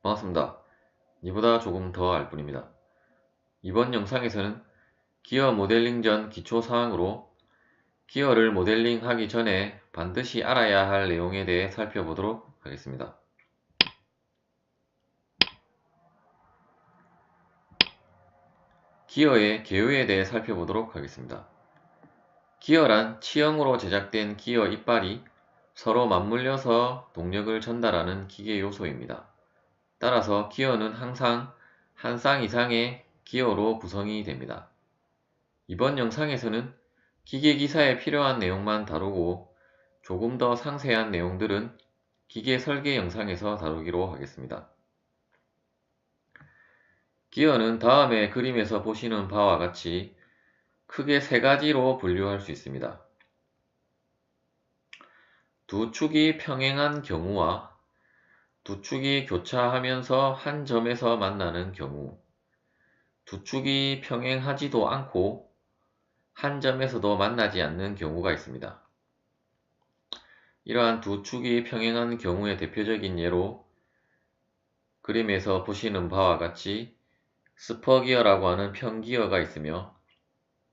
반갑습니다. 이보다 조금 더 알 뿐입니다. 이번 영상에서는 기어 모델링 전 기초사항으로 기어를 모델링 하기 전에 반드시 알아야 할 내용에 대해 살펴보도록 하겠습니다. 기어의 개요에 대해 살펴보도록 하겠습니다. 기어란 치형으로 제작된 기어 이빨이 서로 맞물려서 동력을 전달하는 기계 요소입니다. 따라서 기어는 항상 한 쌍 이상의 기어로 구성이 됩니다. 이번 영상에서는 기계기사에 필요한 내용만 다루고 조금 더 상세한 내용들은 기계 설계 영상에서 다루기로 하겠습니다. 기어는 다음의 그림에서 보시는 바와 같이 크게 세 가지로 분류할 수 있습니다. 두 축이 평행한 경우와 두 축이 교차하면서 한 점에서 만나는 경우, 두 축이 평행하지도 않고 한 점에서도 만나지 않는 경우가 있습니다. 이러한 두 축이 평행한 경우의 대표적인 예로 그림에서 보시는 바와 같이 스퍼기어라고 하는 평기어가 있으며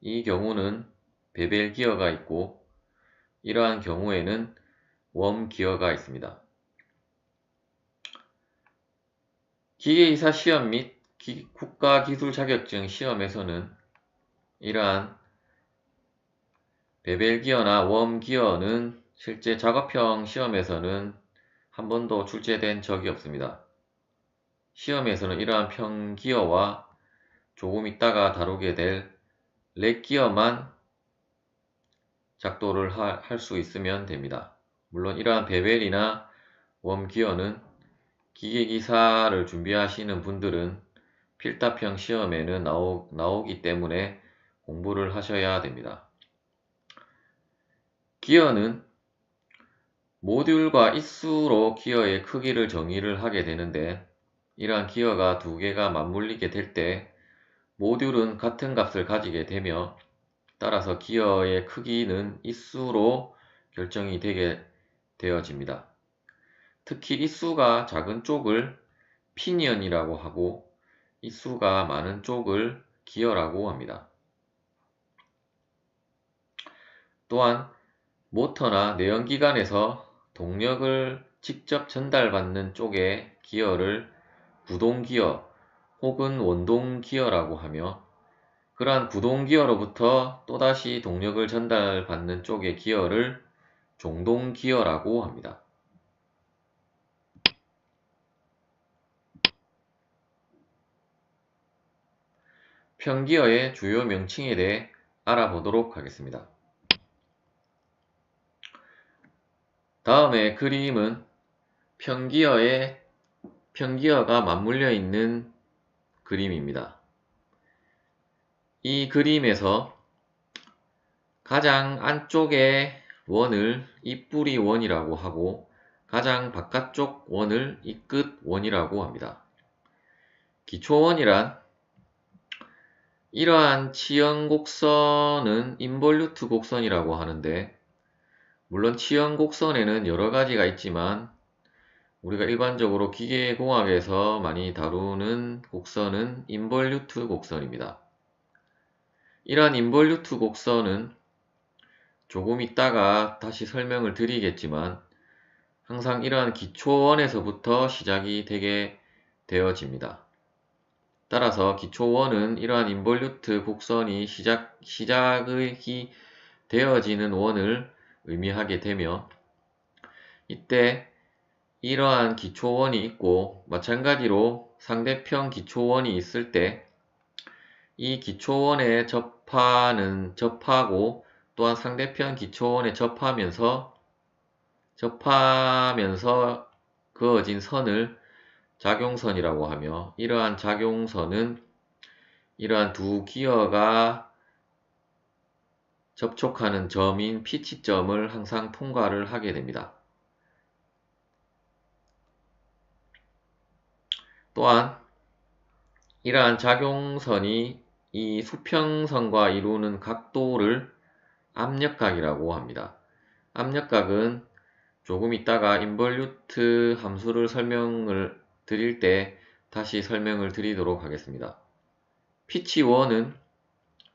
이 경우는 베벨기어가 있고 이러한 경우에는 웜기어가 있습니다. 기계이사 시험 및 국가기술 자격증 시험에서는 이러한 베벨기어나 웜기어는 실제 작업형 시험에서는 한 번도 출제된 적이 없습니다. 시험에서는 이러한 평기어와 조금 있다가 다루게 될 렉기어만 작도를 할 수 있으면 됩니다. 물론 이러한 베벨이나 웜기어는 기계기사를 준비하시는 분들은 필답형 시험에는 나오기 때문에 공부를 하셔야 됩니다. 기어는 모듈과 있수로 기어의 크기를 정의를 하게 되는데 이러한 기어가 두 개가 맞물리게 될 때 모듈은 같은 값을 가지게 되며 따라서 기어의 크기는 있수로 결정이 되게 되어집니다. 특히 있수가 작은 쪽을 피니언이라고 하고 있수가 많은 쪽을 기어라고 합니다. 또한 모터나 내연기관에서 동력을 직접 전달받는 쪽의 기어를 구동기어 혹은 원동기어라고 하며 그러한 구동기어로부터 또다시 동력을 전달받는 쪽의 기어를 종동기어라고 합니다. 평기어의 주요 명칭에 대해 알아보도록 하겠습니다. 다음의 그림은 평기어가 맞물려 있는 그림입니다. 이 그림에서 가장 안쪽의 원을 입뿌리 원이라고 하고 가장 바깥쪽 원을 입끝 원이라고 합니다. 기초원이란 이러한 치형 곡선은 인볼루트 곡선이라고 하는데 물론 치형 곡선에는 여러 가지가 있지만 우리가 일반적으로 기계공학에서 많이 다루는 곡선은 인볼루트 곡선입니다. 이러한 인볼루트 곡선은 조금 있다가 다시 설명을 드리겠지만 항상 이러한 기초원에서부터 시작이 되게 되어집니다. 따라서 기초원은 이러한 인볼루트 곡선이 시작이 되어지는 원을 의미하게 되며 이때 이러한 기초원이 있고 마찬가지로 상대편 기초원이 있을 때 이 기초원에 접하고 또한 상대편 기초원에 접하면서 그어진 선을 작용선이라고 하며 이러한 작용선은 이러한 두 기어가 접촉하는 점인 피치점을 항상 통과를 하게 됩니다. 또한 이러한 작용선이 이 수평선과 이루는 각도를 압력각이라고 합니다. 압력각은 조금 있다가 인볼루트 함수를 드릴 때 다시 설명을 드리도록 하겠습니다. 피치 1은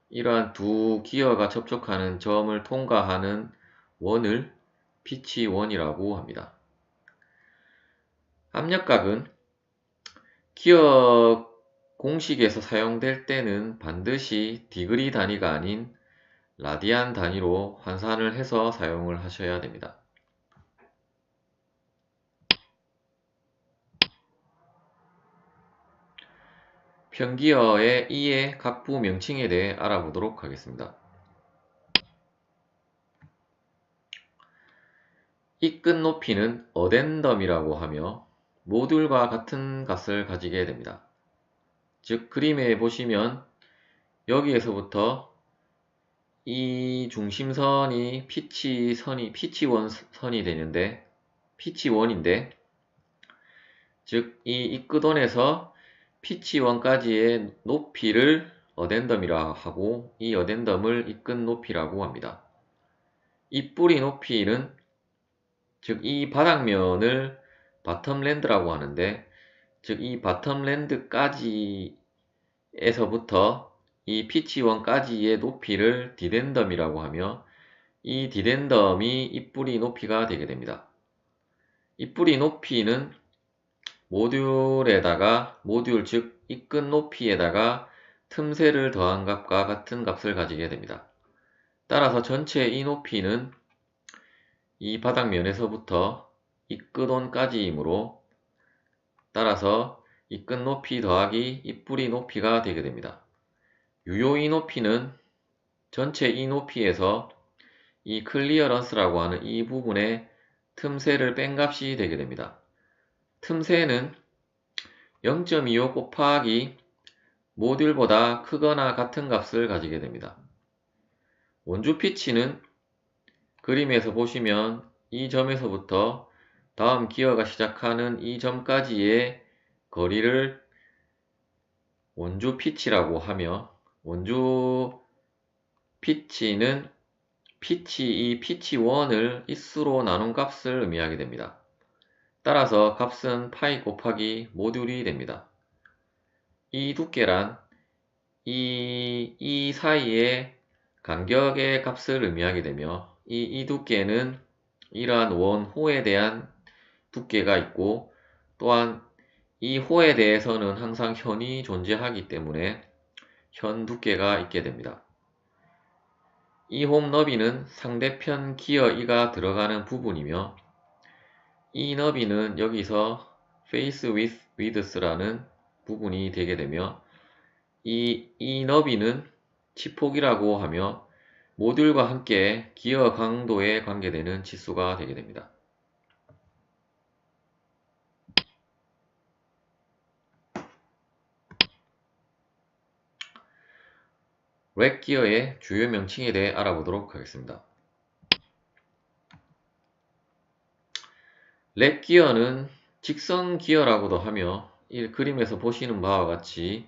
이러한 두 기어가 접촉하는 점을 통과하는 원을 피치 1이라고 합니다. 압력각은 기어 공식에서 사용될 때는 반드시 디그리 단위가 아닌 라디안 단위로 환산을 해서 사용을 하셔야 됩니다. 편기어의 E의 각부 명칭에 대해 알아보도록 하겠습니다. 이 끝 높이는 어덴덤이라고 하며 모듈과 같은 값을 가지게 됩니다. 즉 그림에 보시면 여기에서부터 이 중심선이 피치1 선이 되는데 피치1인데 즉 이 끝원에서 피치1까지의 높이를 어덴덤이라 하고 이 어덴덤을 이 끝 높이라고 합니다. 이 뿌리 높이는 즉 이 바닥면을 바텀랜드라고 하는데 즉 이 바텀랜드까지에서부터 이 피치1까지의 높이를 디덴덤이라고 하며 이 디덴덤이 이 뿌리 높이가 되게 됩니다. 이 뿌리 높이는 모듈 즉 이 끝 높이에다가 틈새를 더한 값과 같은 값을 가지게 됩니다. 따라서 전체 이 높이는 이 바닥면에서부터 이 끝원까지이므로 따라서 이 끝 높이 더하기 이 뿌리 높이가 되게 됩니다. 유효 이 높이는 전체 이 높이에서 이 클리어런스라고 하는 이 부분에 틈새를 뺀 값이 되게 됩니다. 틈새는 0.25 곱하기 모듈보다 크거나 같은 값을 가지게 됩니다. 원주 피치는 그림에서 보시면 이 점에서부터 다음 기어가 시작하는 이 점까지의 거리를 원주 피치라고 하며 원주 피치는 이 피치1을 it수로 나눈 값을 의미하게 됩니다. 따라서 값은 파이 곱하기 모듈이 됩니다. 이 두께란 이 사이의 간격의 값을 의미하게 되며 이 두께는 이러한 원호에 대한 두께가 있고 또한 이 호에 대해서는 항상 현이 존재하기 때문에 현 두께가 있게 됩니다. 이 홈 너비는 상대편 기어 E가 들어가는 부분이며 이 너비는 여기서 face width라는 부분이 되게 되며 이 너비는 치폭이라고 하며 모듈과 함께 기어 강도에 관계되는 치수가 되게 됩니다. 렉 기어의 주요 명칭에 대해 알아보도록 하겠습니다. 렉 기어는 직선 기어라고도 하며 이 그림에서 보시는 바와 같이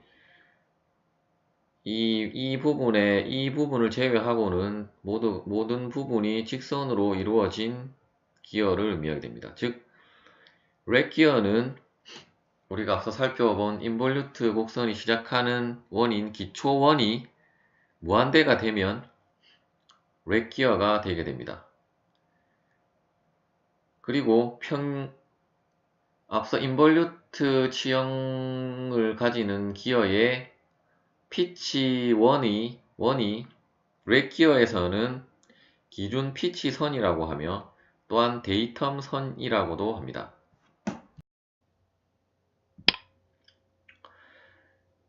이 부분을 제외하고는 모든 부분이 직선으로 이루어진 기어를 의미하게 됩니다. 즉, 렉 기어는 우리가 앞서 살펴본 인볼루트 곡선이 시작하는 원인 기초 원이 무한대가 되면 렉 기어가 되게 됩니다. 그리고 앞서 인볼루트 치형을 가지는 기어의 피치 1이 렉 기어에서는 기준 피치 선이라고 하며 또한 데이텀 선이라고도 합니다.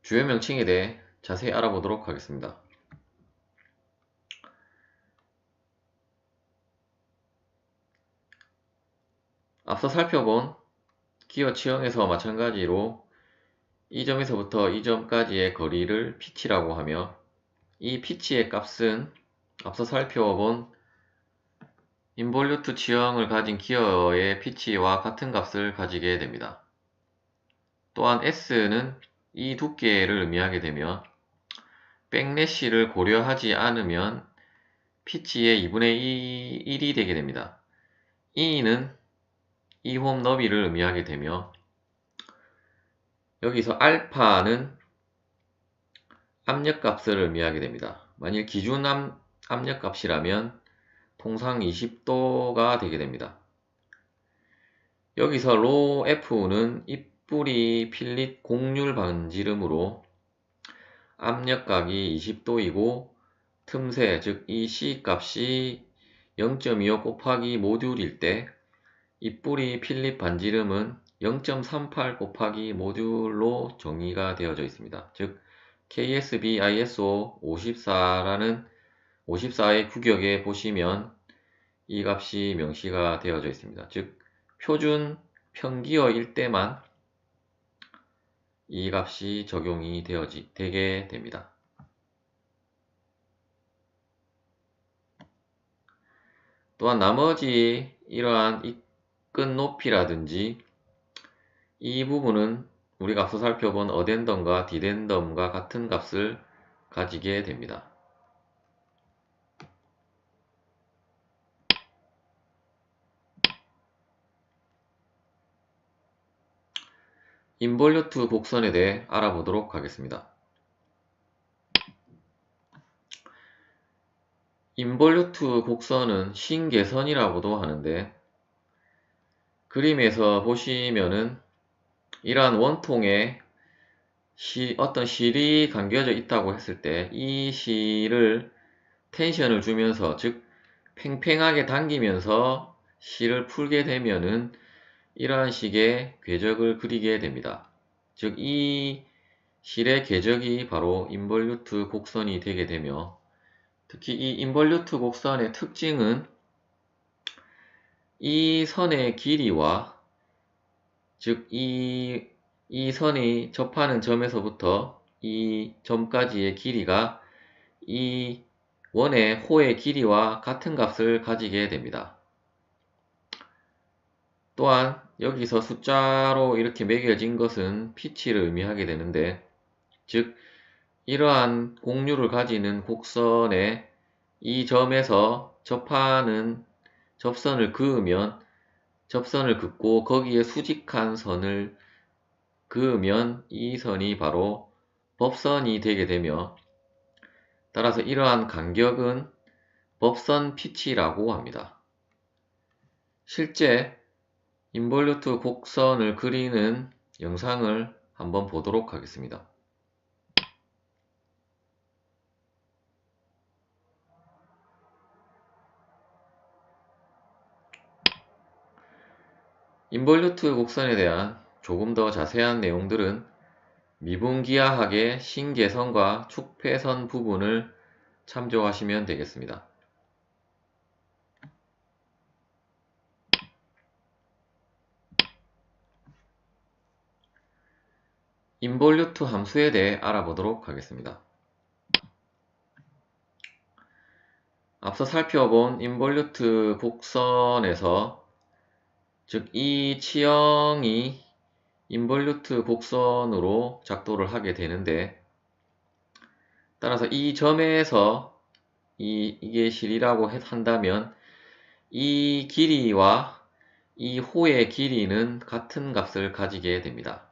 주요 명칭에 대해 자세히 알아보도록 하겠습니다. 앞서 살펴본 기어 치형에서 마찬가지로 이 점에서부터 이 점까지의 거리를 피치라고 하며 이 피치의 값은 앞서 살펴본 인볼루트 치형을 가진 기어의 피치와 같은 값을 가지게 됩니다. 또한 S는 이 두께를 의미하게 되며 백래시를 고려하지 않으면 피치의 2분의 1이 되게 됩니다. E는 이 홈 너비를 의미하게 되며 여기서 알파는 압력값을 의미하게 됩니다. 만일 기준 압력값이라면 통상 20도가 되게 됩니다. 여기서 로 F는 입뿌리 필릿 곡률 반지름으로 압력각이 20도이고 틈새, 즉 이 C 값이 0.25 곱하기 모듈일 때 입뿌리 필립 반지름은 0.38 곱하기 모듈로 정의가 되어져 있습니다. 즉 KSB ISO 54의 규격에 보시면 이 값이 명시가 되어져 있습니다. 즉 표준 평기어일 때만 이 값이 적용이 되게 됩니다. 또한 나머지 이러한 입근 높이라든지 이 부분은 우리가 앞서 살펴본 어덴덤과 디덴덤과 같은 값을 가지게 됩니다. 인볼루트 곡선에 대해 알아보도록 하겠습니다. 인볼루트 곡선은 신개선이라고도 하는데 그림에서 보시면은 이러한 원통에 어떤 실이 감겨져 있다고 했을 때 이 실을 텐션을 주면서 즉 팽팽하게 당기면서 실을 풀게 되면은 이러한 식의 궤적을 그리게 됩니다. 즉 이 실의 궤적이 바로 인볼루트 곡선이 되게 되며 특히 이 인볼루트 곡선의 특징은 이 선의 길이와 즉 이 선이 접하는 점에서부터 이 점까지의 길이가 이 원의 호의 길이와 같은 값을 가지게 됩니다. 또한 여기서 숫자로 이렇게 매겨진 것은 피치를 의미하게 되는데 즉 이러한 곡률을 가지는 곡선의 이 점에서 접하는 접선을 그으면 접선을 긋고 거기에 수직한 선을 그으면 이 선이 바로 법선이 되게 되며 따라서 이러한 간격은 법선 피치라고 합니다. 실제 인볼루트 곡선을 그리는 영상을 한번 보도록 하겠습니다. 인볼루트 곡선에 대한 조금 더 자세한 내용들은 미분기하학의 신개선과 축폐선 부분을 참조하시면 되겠습니다. 인볼루트 함수에 대해 알아보도록 하겠습니다. 앞서 살펴본 인볼루트 곡선에서 즉 이 치형이 인볼루트 곡선으로 작도를 하게 되는데 따라서 이 점에서 이게 실이라고 한다면 이 길이와 이 호의 길이는 같은 값을 가지게 됩니다.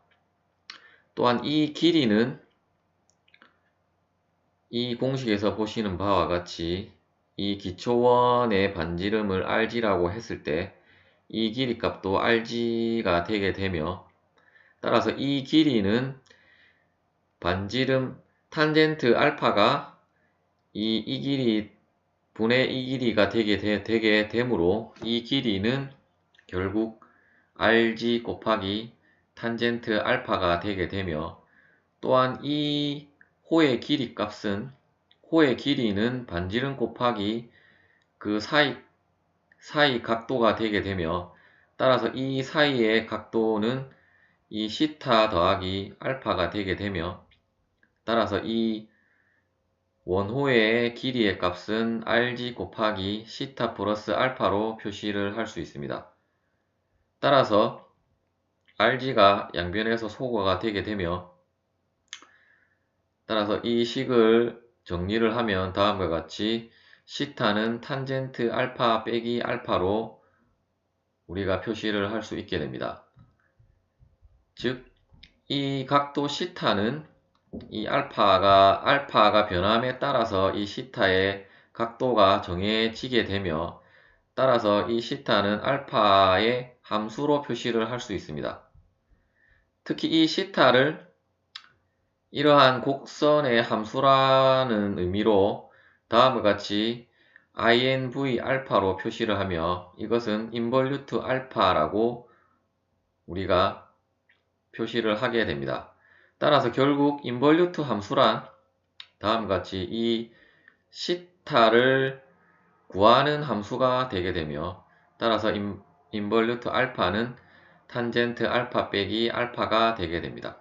또한 이 길이는 이 공식에서 보시는 바와 같이 이 기초원의 반지름을 rg라고 했을 때 이 길이 값도 rg가 되게 되며 따라서 이 길이는 반지름 탄젠트 알파가 이 길이 분의 이 길이가 되게 되므로 이 길이는 결국 rg 곱하기 탄젠트 알파가 되게 되며 또한 이 호의 길이 값은 호의 길이는 반지름 곱하기 그 사이 각도가 되게 되며 따라서 이 사이의 각도는 이 시타 더하기 알파가 되게 되며 따라서 이 원호의 길이의 값은 rg 곱하기 시타 플러스 알파로 표시를 할 수 있습니다. 따라서 rg가 양변에서 소거가 되게 되며 따라서 이 식을 정리를 하면 다음과 같이 시타는 탄젠트 알파 빼기 알파로 우리가 표시를 할 수 있게 됩니다. 즉 이 각도 시타는 이 알파가 변함에 따라서 이 시타의 각도가 정해지게 되며, 따라서 이 시타는 알파의 함수로 표시를 할 수 있습니다. 특히 이 시타를 이러한 곡선의 함수라는 의미로 다음과 같이 inv 알파로 표시를 하며, 이것은 인볼루트 알파라고 우리가 표시를 하게 됩니다. 따라서 결국 인볼루트 함수란 다음과 같이 이 시타를 구하는 함수가 되게 되며, 따라서 인볼루트 알파는 탄젠트 알파 빼기 알파가 되게 됩니다.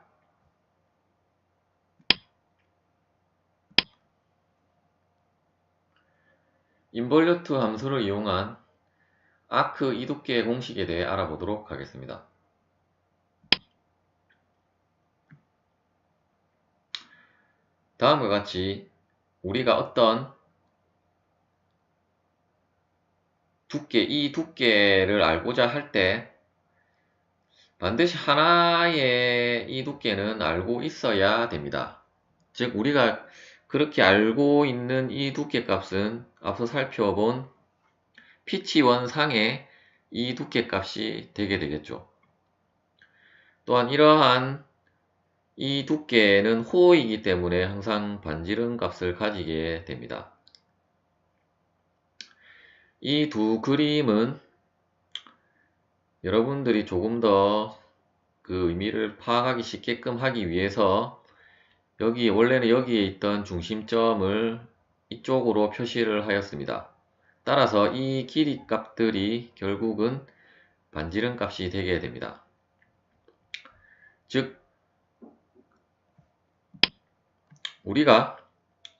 인볼루트 함수를 이용한 아크 이두께의 공식에 대해 알아보도록 하겠습니다. 다음과 같이 우리가 어떤 이 두께를 알고자 할 때 반드시 하나의 이 두께는 알고 있어야 됩니다. 즉 우리가 그렇게 알고 있는 이 두께 값은 앞서 살펴본 피치1 상의 이 두께 값이 되게 되겠죠. 또한 이러한 이 두께는 호이기 때문에 항상 반지름 값을 가지게 됩니다. 이 두 그림은 여러분들이 조금 더 그 의미를 파악하기 쉽게끔 하기 위해서 원래는 여기에 있던 중심점을 이쪽으로 표시를 하였습니다. 따라서 이 길이 값들이 결국은 반지름 값이 되게 됩니다. 즉 우리가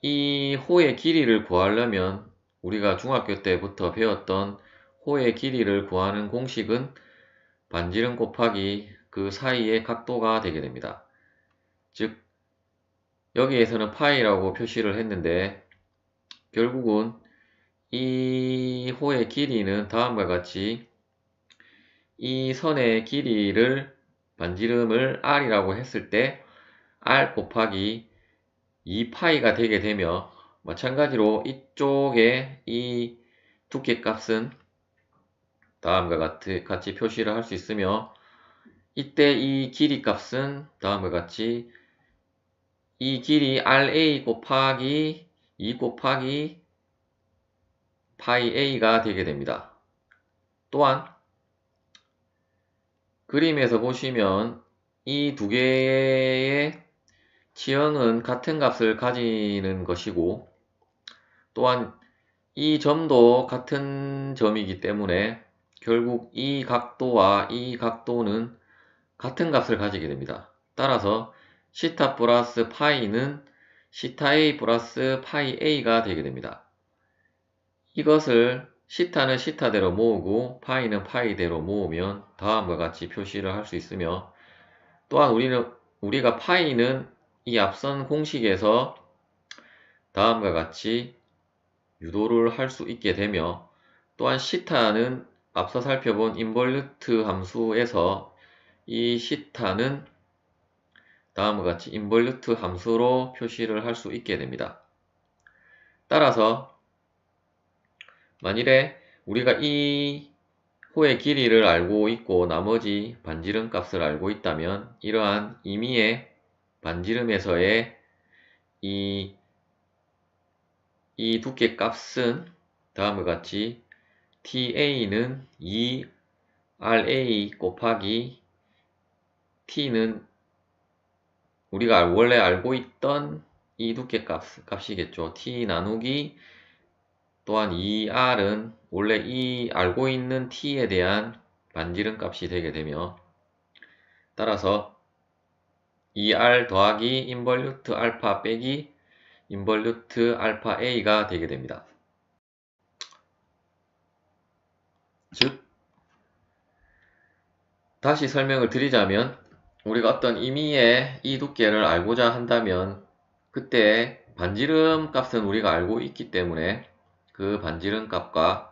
이 호의 길이를 구하려면 우리가 중학교 때부터 배웠던 호의 길이를 구하는 공식은 반지름 곱하기 그 사이의 각도가 되게 됩니다. 즉 여기에서는 파이라고 표시를 했는데 결국은 이 호의 길이는 다음과 같이 이 선의 길이를 반지름을 r이라고 했을 때 r 곱하기 2파이가 되게 되며, 마찬가지로 이쪽에 이 두께 값은 다음과 같이 표시를 할 수 있으며, 이때 이 길이 값은 다음과 같이 이 길이 RA 곱하기 2 곱하기 파이 A가 되게 됩니다. 또한 그림에서 보시면 이 두 개의 치형은 같은 값을 가지는 것이고, 또한 이 점도 같은 점이기 때문에 결국 이 각도와 이 각도는 같은 값을 가지게 됩니다. 따라서 시타 플러스 파이는 시타 A 플러스 파이 A가 되게 됩니다. 이것을 시타는 시타대로 모으고 파이는 파이대로 모으면 다음과 같이 표시를 할 수 있으며, 또한 우리가 파이는 이 앞선 공식에서 다음과 같이 유도를 할 수 있게 되며, 또한 시타는 앞서 살펴본 인볼루트 함수에서 이 시타는 다음과 같이 인볼루트 함수로 표시를 할 수 있게 됩니다. 따라서 만일에 우리가 이 호의 길이를 알고 있고 나머지 반지름 값을 알고 있다면 이러한 임의의 반지름에서의 이 두께 값은 다음과 같이 TA는 2RA 곱하기 T는 우리가 원래 알고 있던 이 두께 값이겠죠. T 나누기 또한 2R은 원래 이 알고 있는 T에 대한 반지름 값이 되게 되며, 따라서 2R 더하기 인벌루트 알파 빼기 인벌루트 알파 A가 되게 됩니다. 즉 다시 설명을 드리자면 우리가 어떤 임의의 이 두께를 알고자 한다면 그때 반지름 값은 우리가 알고 있기 때문에 그 반지름 값과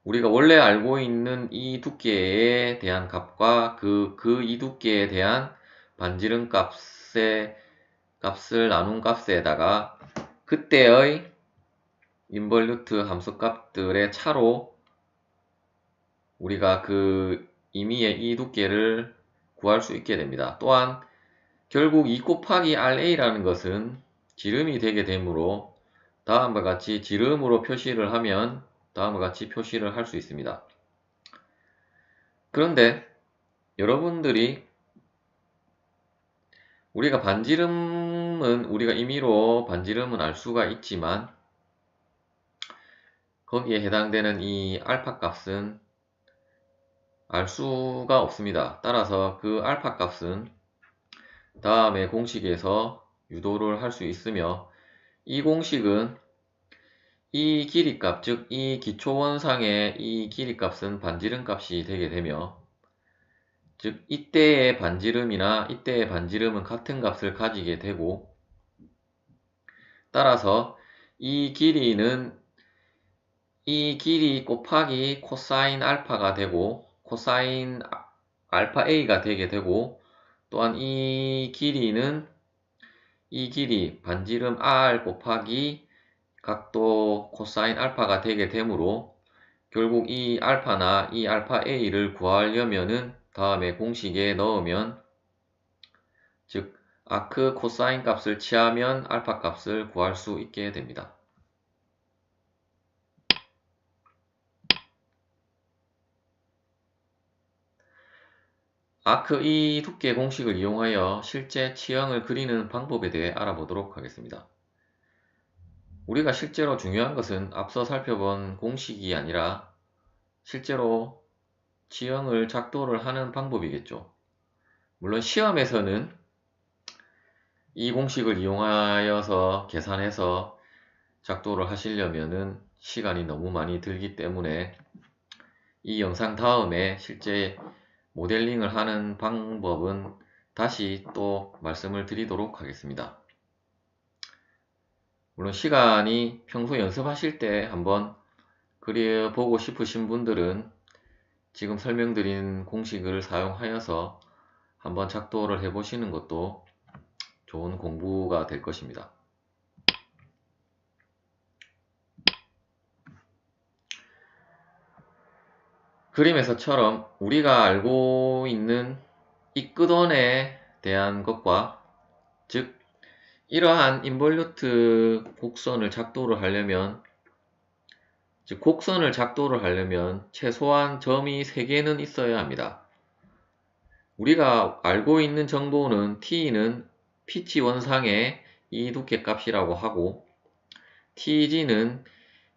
우리가 원래 알고 있는 이 두께에 대한 값과 그 이 두께에 대한 반지름 값을 나눈 값에다가 그때의 인벌루트 함수값들의 차로 우리가 그 임의의 이 두께를 구할 수 있게 됩니다. 또한 결국 2 곱하기 RA라는 것은 지름이 되게 되므로 다음과 같이 지름으로 표시를 하면 다음과 같이 표시를 할 수 있습니다. 그런데 여러분들이 우리가 임의로 반지름은 알 수가 있지만 거기에 해당되는 이 알파 값은 알 수가 없습니다. 따라서 그 알파 값은 다음의 공식에서 유도를 할 수 있으며 이 공식은 이 길이값, 즉 이 기초원상의 이 길이값은 반지름 값이 되게 되며 즉 이때의 반지름이나 이때의 반지름은 같은 값을 가지게 되고 따라서 이 길이는 이 길이 곱하기 코사인 알파가 되고 코사인 알파 A가 되게 되고 또한 이 길이는 이 길이 반지름 R 곱하기 각도 코사인 알파가 되게 되므로 결국 이 알파나 이 알파 A를 구하려면은 다음에 공식에 넣으면 즉 아크 코사인 값을 취하면 알파 값을 구할 수 있게 됩니다. 아크 이 두께 공식을 이용하여 실제 치형을 그리는 방법에 대해 알아보도록 하겠습니다. 우리가 실제로 중요한 것은 앞서 살펴본 공식이 아니라 실제로 치형을 작도를 하는 방법이겠죠. 물론 시험에서는 이 공식을 이용하여서 계산해서 작도를 하시려면은 시간이 너무 많이 들기 때문에 이 영상 다음에 실제 모델링을 하는 방법은 다시 또 말씀을 드리도록 하겠습니다. 물론 시간이 평소 연습하실 때 한번 그려보고 싶으신 분들은 지금 설명드린 공식을 사용하여서 한번 작도를 해보시는 것도 좋은 공부가 될 것입니다. 그림에서처럼 우리가 알고 있는 이 끝원에 대한 것과 즉 이러한 인볼루트 곡선을 작도를 하려면 즉 곡선을 작도를 하려면 최소한 점이 3개는 있어야 합니다. 우리가 알고 있는 정보는 t는 피치 원상의 이 두께 값이라고 하고 tg는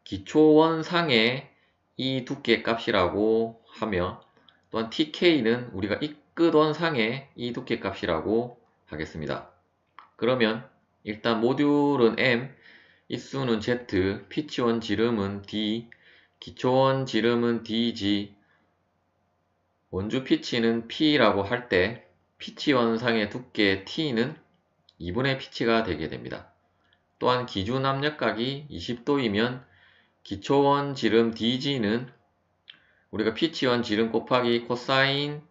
기초 원상의 이 두께 값이라고 하며 또한 tk는 우리가 이 끝 원상의 이 두께 값이라고 하겠습니다. 그러면 일단 모듈은 m, 입수는 z, 피치원 지름은 d, 기초원 지름은 dg, 원주 피치는 p라고 할 때 피치원상의 두께 t는 2분의 피치가 되게 됩니다. 또한 기준 압력각이 20도이면 기초원 지름 dg는 우리가 피치원 지름 곱하기 코사인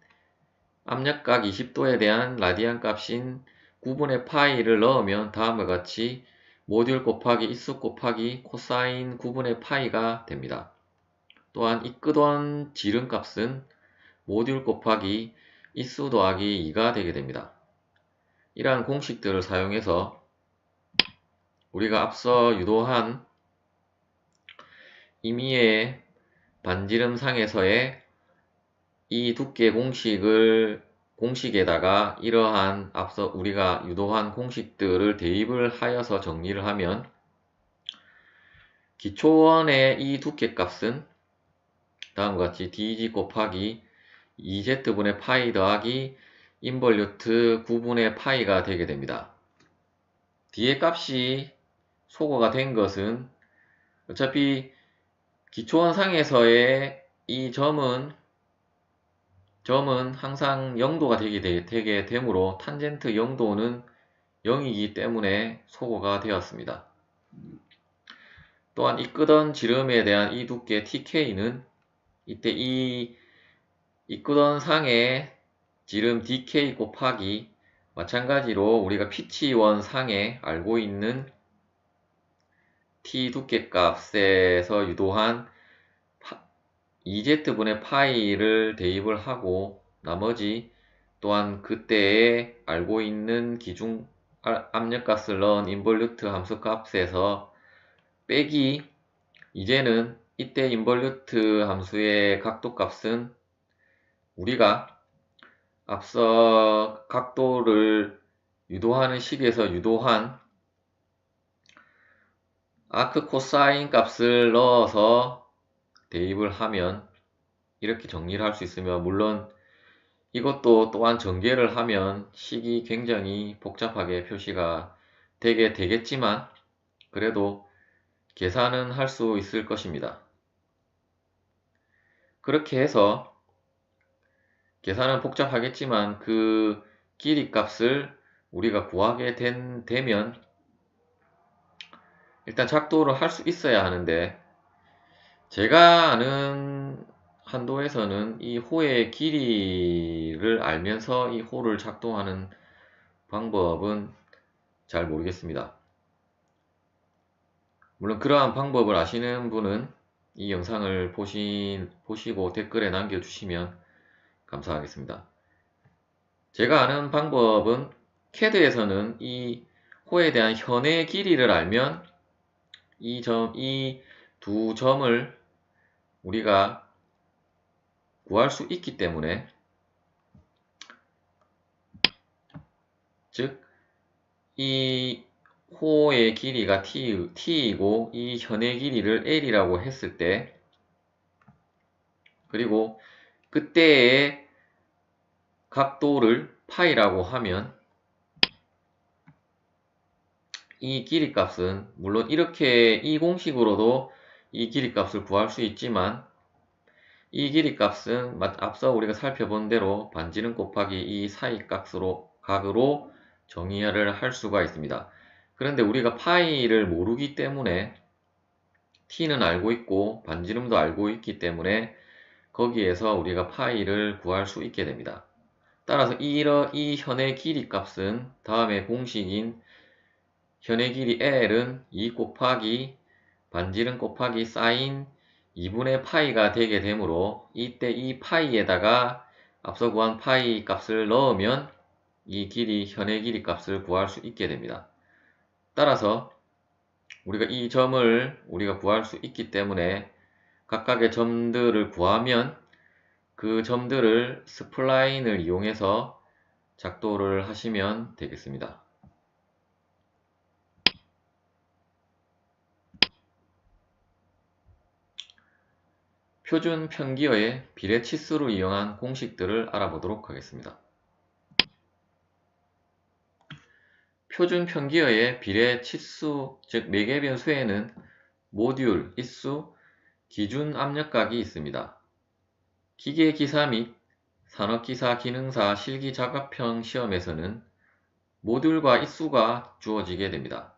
압력각 20도에 대한 라디안 값인 9분의 파이를 넣으면 다음과 같이 모듈 곱하기 입수 곱하기 코사인 9분의 파이가 됩니다. 또한 이 끝원 지름 값은 모듈 곱하기 입수 더하기 2가 되게 됩니다. 이러한 공식들을 사용해서 우리가 앞서 유도한 임의의 반지름상에서의 이 두께 공식에다가 이러한 앞서 우리가 유도한 공식들을 대입을 하여서 정리를 하면 기초원의 이 두께 값은 다음과 같이 dg 곱하기 2z분의 파이 더하기 인벌루트 9분의 파이가 되게 됩니다. 뒤에 값이 소거가 된 것은 어차피 기초원상에서의 이 점은 항상 0도가 되게 되므로 탄젠트 0도는 0이기 때문에 소거가 되었습니다. 또한 이 끝원 지름에 대한 이 두께 TK는 이때 이 끝원 상의 지름 DK 곱하기 마찬가지로 우리가 피치1 상에 알고 있는 t 두께 값에서 유도한 2z분의 파이를 대입을 하고 나머지 또한 그때에 알고 있는 기준 압력값을 넣은 인볼루트 함수 값에서 빼기 이제는 이때 인볼루트 함수의 각도 값은 우리가 앞서 각도를 유도하는 식에서 유도한 아크 코사인 값을 넣어서 대입을 하면 이렇게 정리를 할 수 있으며, 물론 이것도 또한 전개를 하면 식이 굉장히 복잡하게 표시가 되게 되겠지만 그래도 계산은 할 수 있을 것입니다. 그렇게 해서 계산은 복잡하겠지만 그 길이 값을 우리가 구하게 되면 일단 작도를 할 수 있어야 하는데, 제가 아는 한도에서는 이 호의 길이를 알면서 이 호를 작동하는 방법은 잘 모르겠습니다. 물론 그러한 방법을 아시는 분은 이 영상을 보시고 댓글에 남겨주시면 감사하겠습니다. 제가 아는 방법은 CAD에서는 이 호에 대한 현의 길이를 알면 이 두 점을 우리가 구할 수 있기 때문에, 즉 이 호의 길이가 t이고 이 현의 길이를 l이라고 했을 때, 그리고 그때의 각도를 파이라고 하면 이 길이 값은 물론 이렇게 이 공식으로도 이 길이 값을 구할 수 있지만 이 길이 값은 앞서 우리가 살펴본 대로 반지름 곱하기 이 사이 각으로 정의를 할 수가 있습니다. 그런데 우리가 파이를 모르기 때문에 t는 알고 있고 반지름도 알고 있기 때문에 거기에서 우리가 파이를 구할 수 있게 됩니다. 따라서 이 현의 길이 값은 다음의 공식인 현의 길이 L은 2 곱하기 반지름 곱하기 사인 2분의 파이가 되게 되므로 이때 이 파이에다가 앞서 구한 파이 값을 넣으면 이 현의 길이 값을 구할 수 있게 됩니다. 따라서 우리가 이 점을 우리가 구할 수 있기 때문에 각각의 점들을 구하면 그 점들을 스플라인을 이용해서 작도를 하시면 되겠습니다. 표준 편기어의 비례 치수를 이용한 공식들을 알아보도록 하겠습니다. 표준 편기어의 비례 치수, 즉 매개 변수에는 모듈, 있수, 기준 압력각이 있습니다. 기계기사 및 산업기사 기능사 실기자격평 시험에서는 모듈과 있수가 주어지게 됩니다.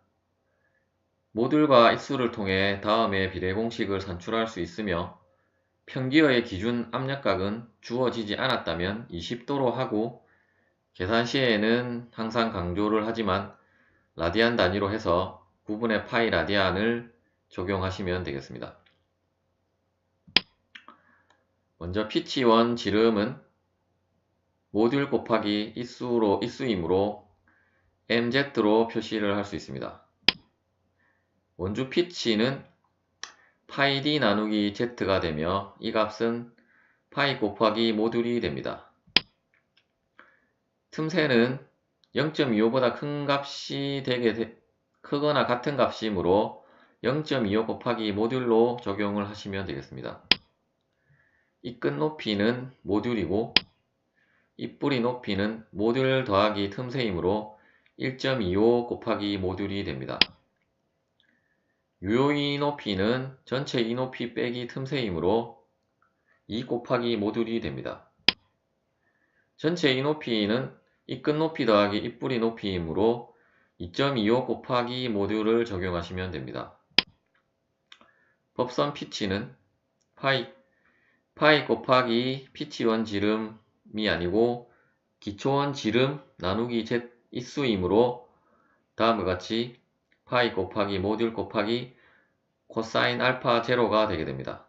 모듈과 있수를 통해 다음의 비례 공식을 산출할 수 있으며, 편기어의 기준 압력각은 주어지지 않았다면 20도로 하고, 계산 시에는 항상 강조를 하지만 라디안 단위로 해서 9분의 파이 라디안을 적용하시면 되겠습니다. 먼저 피치1 지름은 모듈 곱하기 있수이므로 mz로 표시를 할 수 있습니다. 원주 피치는 파이 d 나누기 z가 되며 이 값은 파이 곱하기 모듈이 됩니다. 틈새는 0.25보다 큰 값이 크거나 같은 값이므로 0.25 곱하기 모듈로 적용을 하시면 되겠습니다. 이 끝 높이는 모듈이고 이 뿌리 높이는 모듈 더하기 틈새이므로 1.25 곱하기 모듈이 됩니다. 유효 높이는 전체 이 높이 빼기 틈새이므로 2 곱하기 모듈이 됩니다. 전체 이 높이는 이 끝 높이 더하기 이 뿌리 높이이므로 2.25 곱하기 모듈을 적용하시면 됩니다. 법선 피치는 파이 곱하기 피치1 지름이 아니고 기초원 지름 나누기 z 있수이므로 다음과 같이 파이 곱하기 모듈 곱하기 코사인 알파 제로가 되게 됩니다.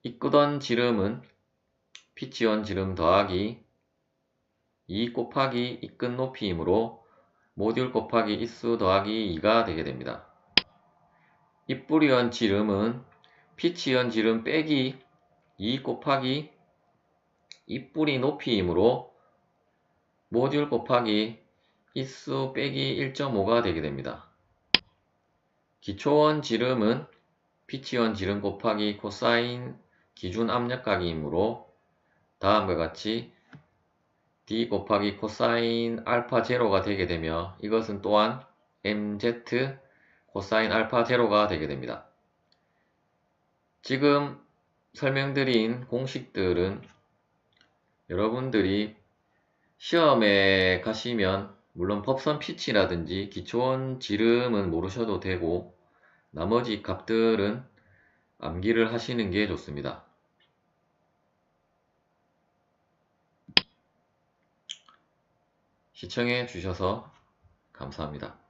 이끄던 지름은 피치원 지름 더하기 2 곱하기 이끈 높이이므로 모듈 곱하기 있수 더하기 2가 되게 됩니다. 입뿌리원 지름은 피치원 지름 빼기 2 곱하기 입뿌리 높이이므로 모듈 곱하기 있수 빼기 1.5가 되게 됩니다. 기초원 지름은 피치원 지름 곱하기 코사인 기준 압력각이므로 다음과 같이 d 곱하기 코사인 알파 제로가 되게 되며 이것은 또한 mz 코사인 알파 제로가 되게 됩니다. 지금 설명드린 공식들은 여러분들이 시험에 가시면 물론 법선 피치라든지 기초원 지름은 모르셔도 되고 나머지 값들은 암기를 하시는 게 좋습니다. 시청해 주셔서 감사합니다.